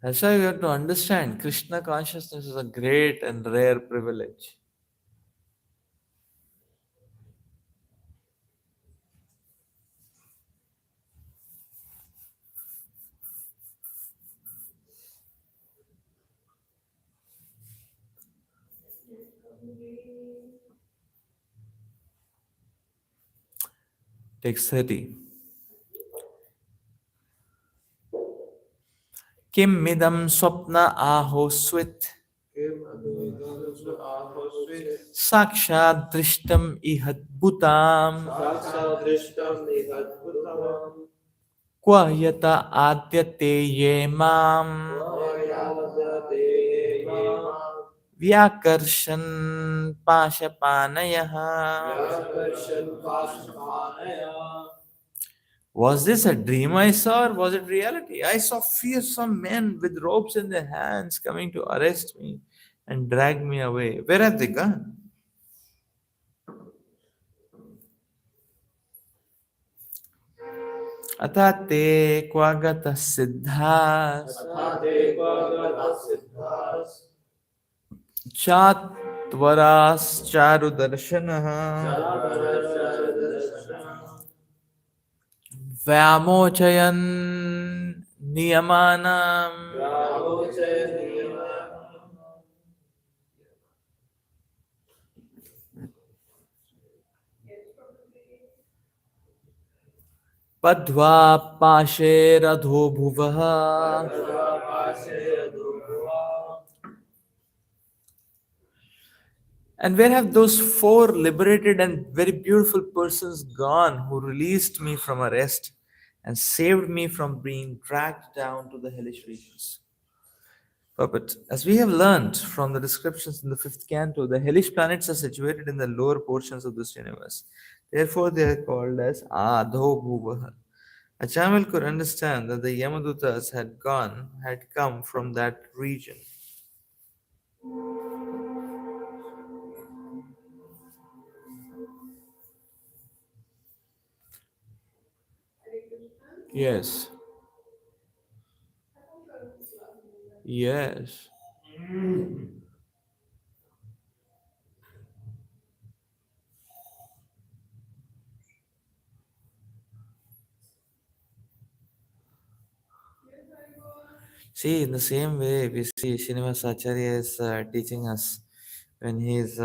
That's why we have to understand Krishna consciousness is a great and rare privilege. Text 30. Kim midam swapna ahoswit sakshat drishtam ihadbhutam kwa yata adyate ye mam vyakarshan pashapanayah. Was this a dream I saw or was it reality? I saw fearsome men with ropes in their hands coming to arrest me and drag me away. Where have they gone? Atate kwagata siddhas chatvaras charu darshanaha vyamochayan niyamanam padva pashe radho bhuvaha. And where have those four liberated and very beautiful persons gone who released me from arrest and saved me from being dragged down to the hellish regions? Puppet. As we have learned from the descriptions in the fifth canto, the hellish planets are situated in the lower portions of this universe. Therefore, they are called as Adho Bhuvaha. Achamil could understand that the Yamadutas had come from that region. Yes. Yes. See, in the same way, we see Srinivas Acharya is teaching us when he is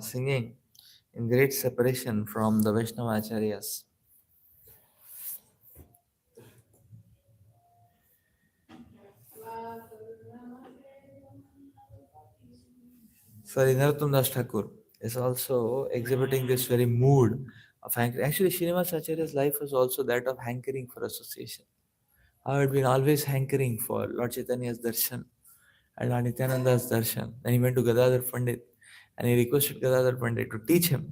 singing in great separation from the Vaishnava Acharyas. Sorry, Narottam Das Thakur is also exhibiting this very mood of hankering. Actually, Srinivas Acharya's life was also that of hankering for association. I had been always hankering for Lord Chaitanya's darshan and Lord Nityananda's darshan. Then he went to Gadadhar Pandit and he requested Gadadhar Pandit to teach him.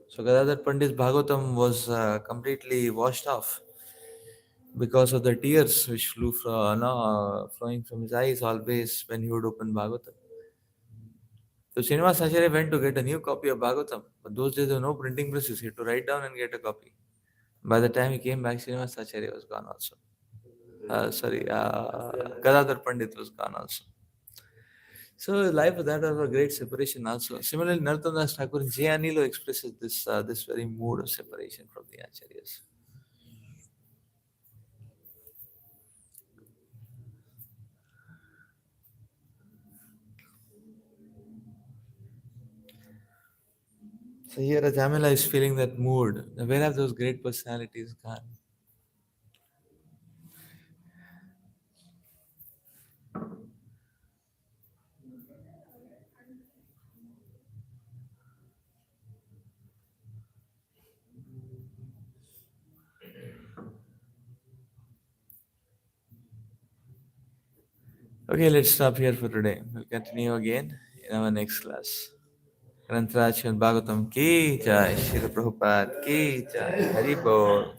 So Gadadhar Pandit's Bhagavatam was completely washed off because of the tears which flew from, no, flowing from his eyes always when he would open Bhagavatam. So Srinivas Acharya went to get a new copy of Bhagavatam, but those days there were no printing presses. He had to write down and get a copy. By the time he came back, Srinivas Acharya was gone also. Sorry, Gadadhar Pandit was gone also. So life of that was a great separation also. Similarly, Narottam Das Thakur in Jayanilo expresses this very mood of separation from the Acharyas. So here Jamila is feeling that mood. Where have those great personalities gone? Okay, let's stop here for today. We'll continue again in our next class. Grantaraj Bhagavatam ki jai, Srila Prabhupada ki jai, Hari Bol.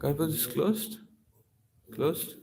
Campus is closed? Closed?